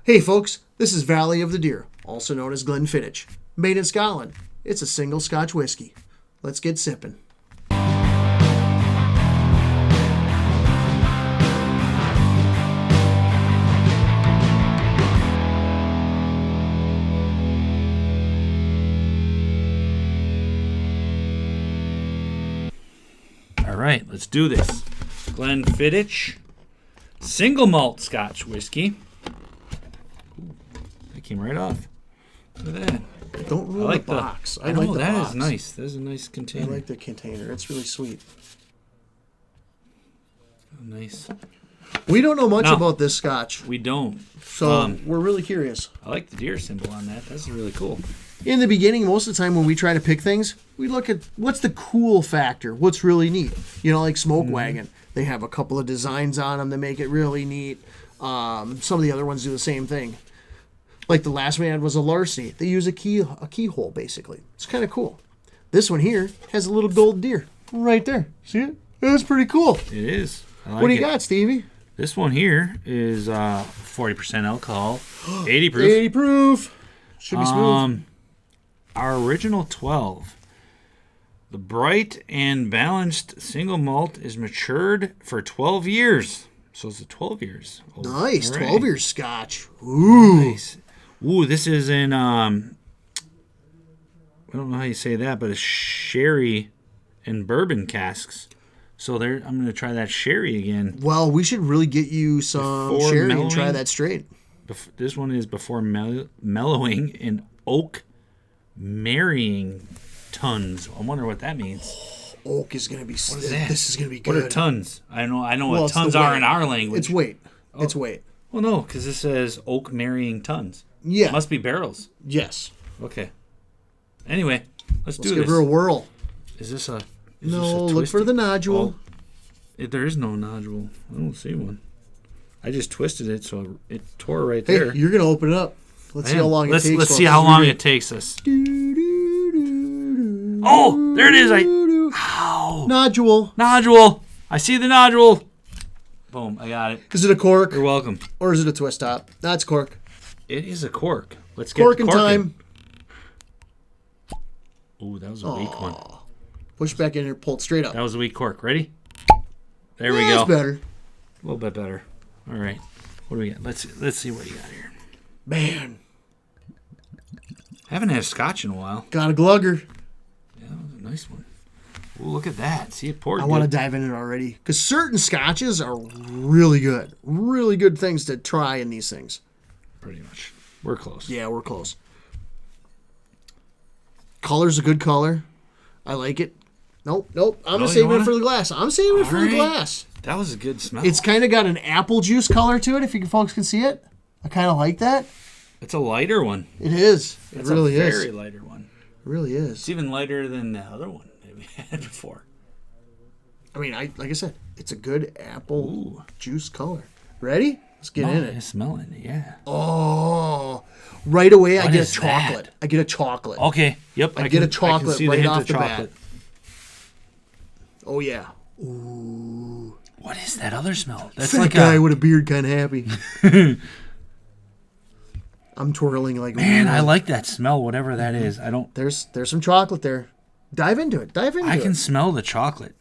Hey folks, this is Valley of the Deer, also known as GlenFiddich. Made in Scotland, it's a single Scotch whiskey. Let's get sipping. All right, let's do this. GlenFiddich single malt Scotch whiskey. Ooh, that came right off. Look at that. Don't ruin like the box. I like know, the that box. is nice. That is a nice I container. like the container. It's really sweet. Oh, nice. We don't know much No. about this Scotch, We don't. so we're really curious. I like the deer symbol on that. That's really cool. In the beginning, most of the time when we try to pick things, we look at what's the cool factor, what's really neat. You know, like Smoke Wagon. They have a couple of designs on them that make it really neat. Some of the other ones do the same thing. Like the last one I had was a larceny. They use a keyhole, basically. It's kind of cool. This one here has a little gold deer right there. See it? That's pretty cool. It is. I like What do you it. got, Stevie? This one here is 40% alcohol, 80 proof. 80 proof. Should be smooth. Our original 12. The bright and balanced single malt is matured for 12 years. So it's a 12 years old. Nice. All right. 12-year Scotch. Ooh. Nice. Ooh, this is in, I don't know how you say that, but it's sherry and bourbon casks. So there, I'm going to try that sherry again. Well, we should really get you some Before sherry and mellowing? try that straight. This one is before mellowing in oak marrying tons. I wonder what that means. Oak is going to be... What is that? This is going to be good. What are tons? I know Well, what it's tons the are weight. in our language. It's weight. It's weight. Well, no, because this says oak marrying tons. Yeah. Must be barrels. Yes. Okay. Anyway, let's do Let's give this. her a whirl. Is this a... No, look for the nodule. There is no nodule. I don't see one. I just twisted it, so it tore right Hey, there. you're going to open it up. Let's see how long it takes. Let's folks. see how long it takes us. Oh, there it is. Ow. Nodule. Nodule. I see the nodule. Boom, I got it. Is it a cork You're welcome. or is it a twist top? That's cork. It is a cork. Let's get Corking the time. Ooh, that was a weak one. Push back in here. Pull it straight up. That was a weak cork. Ready? There we That's go. better. A little bit better. All right. What do we got? Let's see what you got here. Man, Haven't had a scotch in a while. got a glugger. Yeah, that was a nice one. Ooh, look at that. See, it poured I good. want to dive in it already. Because certain scotches are really good. Really good things to try in these things. Pretty much. We're close. Yeah, we're close. Color's a good color. I like it. Nope. I'm No, saving you it for the glass. I'm saving it for the Alright. glass. That was a good smell. It's kind of got an apple juice color to it, if you folks can see it. I kind of like that. It's a lighter one. It is. It It's really a is. very lighter one. It really It's is. even lighter than the other one that we had before. I mean, like I said, it's a good apple Ooh. juice color. Ready? Let's get in it. It's smelling it, yeah. Oh, right away I What get a is chocolate. that? I get a chocolate. Okay, yep. I get a can chocolate see right hint off of the bat. Oh yeah. Ooh. What is that other smell? That's Fat like guy a... with a beard, kind of happy. I'm twirling like Man, weird. I like that smell, whatever that is. I don't... There's some chocolate there. Dive into it. I can smell the chocolate.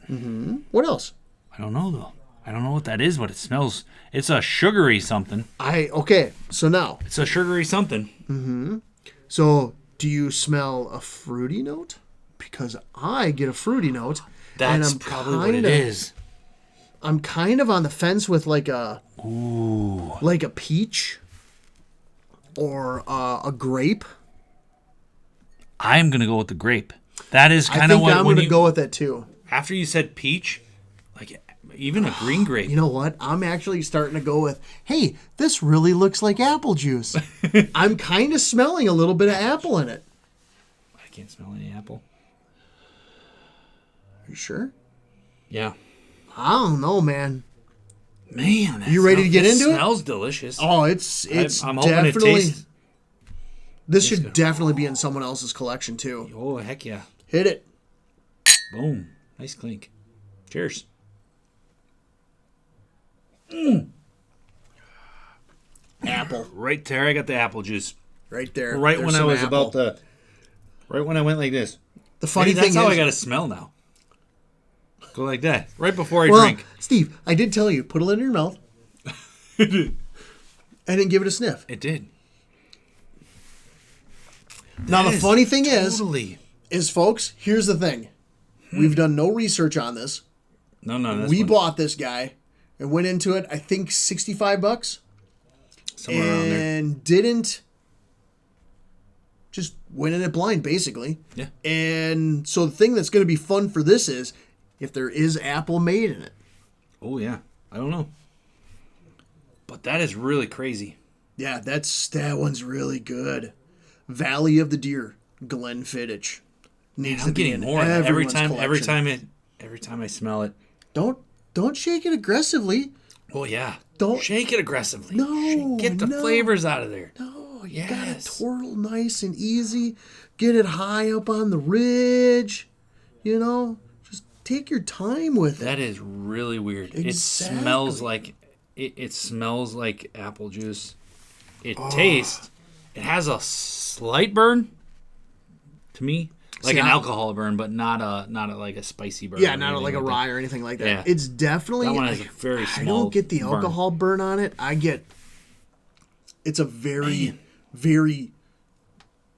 What else? I don't know, though. I don't know what that is, but it smells... It's a sugary something. Okay. So now, It's a sugary something. so do you smell a fruity note? Because I get a fruity note. That's and I'm probably what it is. I'm kind of on the fence with like a peach or a grape. I'm going to go with the grape. That is I kind of think what... I'm when going to you- go with that too. After you said peach, like even a green grape. You know what? I'm actually starting to go with, hey, this really looks like apple juice. I'm kind of smelling a little bit of apple in it. I can't smell any apple. Are you sure? Yeah. I don't know, man. Man, that You ready to get into it? Smells delicious. Oh, it's I'm hoping it definitely... tastes... This should definitely be in someone else's collection too. Oh, heck yeah. Hit it. Boom. Nice clink. Cheers. Apple. Right there, I got the apple juice. Right there. Right There's when I some was apple. about to. Right when I went like this. The funny Maybe that's thing how is, I got to smell now. Go like that. Right before I well, drink. Steve, I did tell you, put it in your mouth. And then give it a sniff. It did. Now, the funny thing totally. is, folks, here's the thing. We've done no research on this. No. We bought this guy and went into it, I think, $65. Somewhere around there. And didn't just went in it blind, basically. Yeah. And so the thing that's going to be fun for this is if there is apple made in it. Oh, yeah. I don't know. But that is really crazy. Yeah, that one's really good. Valley of the Deer, GlenFiddich. Needs I'm to be getting in more every everyone's time. collection. Every time I smell it. Don't shake it aggressively. Oh yeah. Don't shake it aggressively. No, Get the flavors out of there. No, you gotta twirl nice and easy. Get it high up on the ridge. You know, just take your time with it. That is really weird. Exactly. It smells like apple juice. It tastes. It has a slight burn to me, like an alcohol burn, but not like a spicy burn. Yeah, not like a rye or anything like that. Yeah. It's definitely. That one has a very I small don't get the alcohol burn on it. I get. It's a very, very,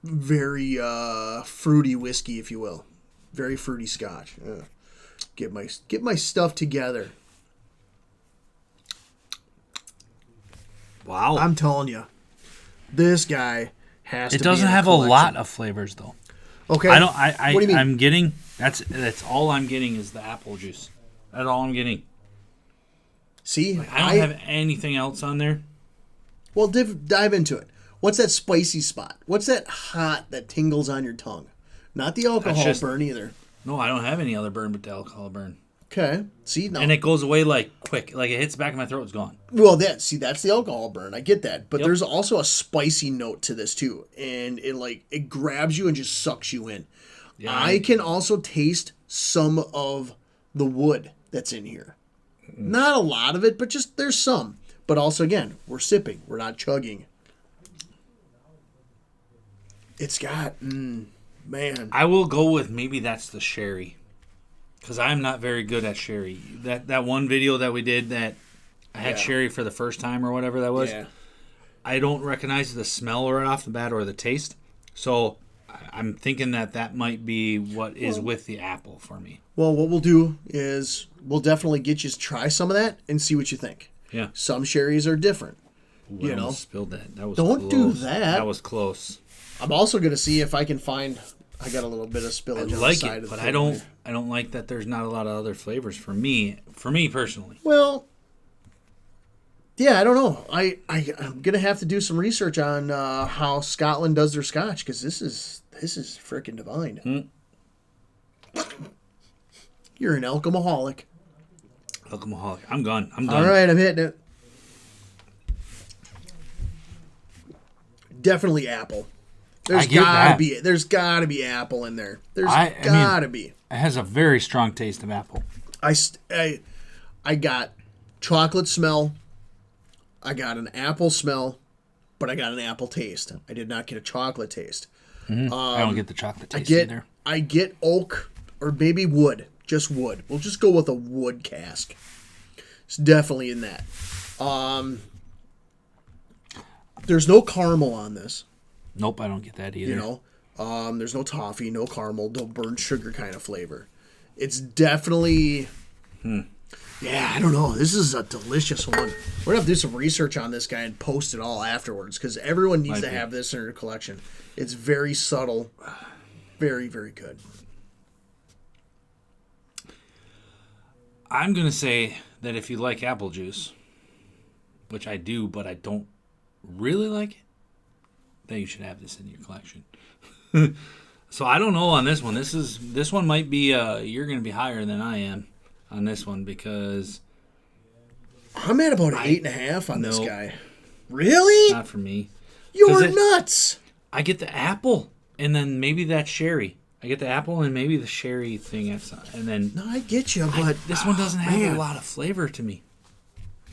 very fruity whiskey, if you will. Very fruity Scotch. Get my stuff together. Wow. I'm telling you, this guy has to. It doesn't be in have a collection. lot of flavors though. Okay. What do you mean? I'm getting that's all I'm getting is the apple juice. That's all I'm getting. See, I don't have anything else on there. Well, dive into it. What's that spicy spot? What's that hot that tingles on your tongue? Not the alcohol burn either. No, I don't have any other burn but the alcohol burn. Okay. See, no. And it goes away like quick. Like it hits the back of my throat, it's gone. Well, that's the alcohol burn. I get that. But there's also a spicy note to this too. And it grabs you and just sucks you in. Yeah, I can also taste some of the wood that's in here. Not a lot of it, but just there's some. But also, again, we're sipping. We're not chugging. It's got, man. I will go with maybe that's the sherry. Because I'm not very good at sherry. That one video that we did that I had sherry for the first time or whatever that was. Yeah. I don't recognize the smell right off the bat or the taste. So I'm thinking that might be what is with the apple for me. Well, what we'll do is we'll definitely get you to try some of that and see what you think. Yeah. Some sherries are different. Ooh, I almost spilled that. That was Don't close. do that. That was close. I'm also going to see if I can find. I got a little bit of spillage on the side of the but thing. I don't like that there's not a lot of other flavors for me personally. Well, yeah, I don't know. I'm going to have to do some research on how Scotland does their Scotch because this is freaking divine. You're an alcoholic. Alcoholic. I'm gone. I'm done. All right, I'm hitting it. Definitely apple. There's gotta be apple in there. Gotta be. It has a very strong taste of apple. I got chocolate smell. I got an apple smell, but I got an apple taste. I did not get a chocolate taste. Mm-hmm. I don't get the chocolate taste either. I get oak or maybe wood. Just wood. We'll just go with a wood cask. It's definitely in that. There's no caramel on this. Nope, I don't get that either. You know, there's no toffee, no caramel, no burnt sugar kind of flavor. It's definitely, yeah, I don't know. This is a delicious one. We're gonna have to do some research on this guy and post it all afterwards because everyone needs to have this in their collection. It's very subtle, very, very good. I'm gonna say that if you like apple juice, which I do, but I don't really like it, then you should have this in your collection. So I don't know on this one. This one might be you're going to be higher than I am on this one because I'm at about 8.5 on this guy. Really? Not for me. You're nuts. I get the apple and then maybe that sherry. I get the apple and maybe the sherry thing, and then no, I get you, but this one doesn't have a lot of flavor to me.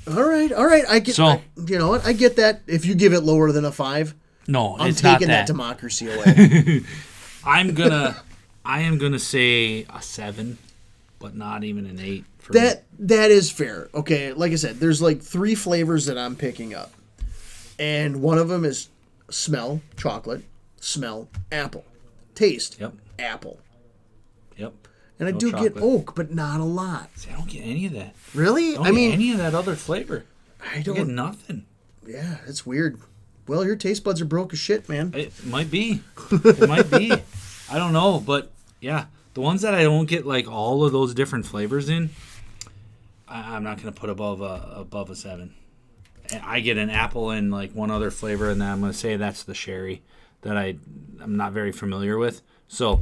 All right. I get. So- You know what? I get that. If you give it lower than a 5, No, I'm it's not taking that that. democracy away. I am gonna say a 7, but not even an 8. For That is fair. Okay, like I said, there's like 3 flavors that I'm picking up, and one of them is smell chocolate, smell apple, taste Yep. apple, Yep. and I No do get chocolate. oak, but not a lot. See, I don't get any of that. Really? I don't get any of that other flavor. I I get don't. nothing. Yeah, it's weird. Well, your taste buds are broke as shit, man. It might be. It might be. I don't know, but yeah, the ones that I don't get like all of those different flavors in, I'm not gonna put above a 7. And I get an apple and like one other flavor, and then I'm gonna say that's the sherry that I'm not very familiar with. So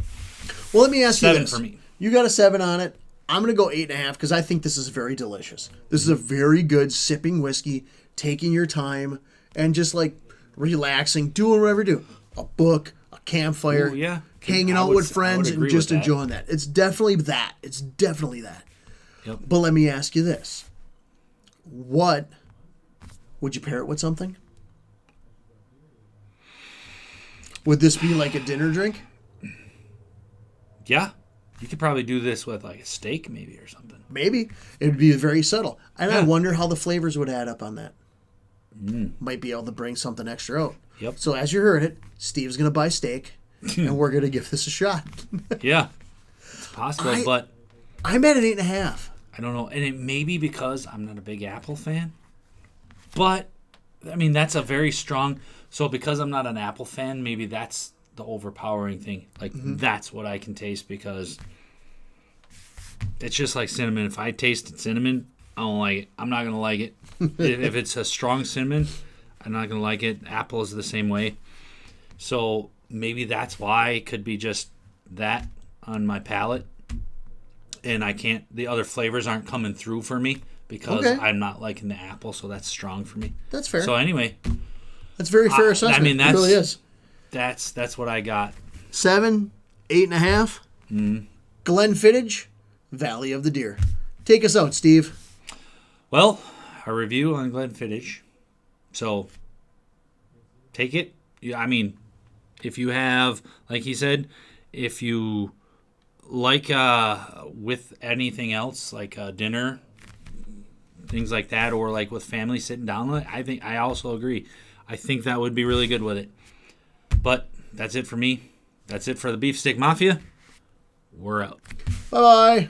Well, let me ask you 7 this. for me. You got a 7 on it. I'm going to go 8.5 because I think this is very delicious. This is a very good sipping whiskey, taking your time and just like relaxing, doing whatever you do. A book, a campfire, Ooh, yeah. hanging I out would- with friends I would and agree just with that. enjoying that. It's definitely that. It's definitely that. Yep. But let me ask you this. What would you pair it with something? Would this be like a dinner drink? Yeah, you could probably do this with like a steak maybe or something. Maybe. It would be very subtle. And I Yeah. wonder how the flavors would add up on that. Might be able to bring something extra out. Yep. So as you heard it, Steve's going to buy steak, and we're going to give this a shot. Yeah, it's possible, I- but I'm at an 8.5. I don't know. And it may be because I'm not a big Apple fan. But, I mean, that's a very strong... So because I'm not an Apple fan, maybe that's the overpowering thing. Like, that's what I can taste because it's just like cinnamon. If I tasted cinnamon, I don't like it. I'm not going to like it. If it's a strong cinnamon, I'm not going to like it. Apple is the same way. So maybe that's why it could be just that on my palate. And I can't, the other flavors aren't coming through for me because Okay. I'm not liking the apple, so that's strong for me. That's fair. So anyway, That's a very fair assessment. I mean, it really is. that's what I got. 7, 8.5. GlenFiddich, Valley of the Deer. Take us out, Steve. Well, a review on GlenFiddich. So take it. I mean, if you have, like he said, if you like with anything else, like dinner, things like that, or like with family sitting down, I also agree. I think that would be really good with it. But that's it for me. That's it for the Beef Stick Mafia. We're out. Bye-bye.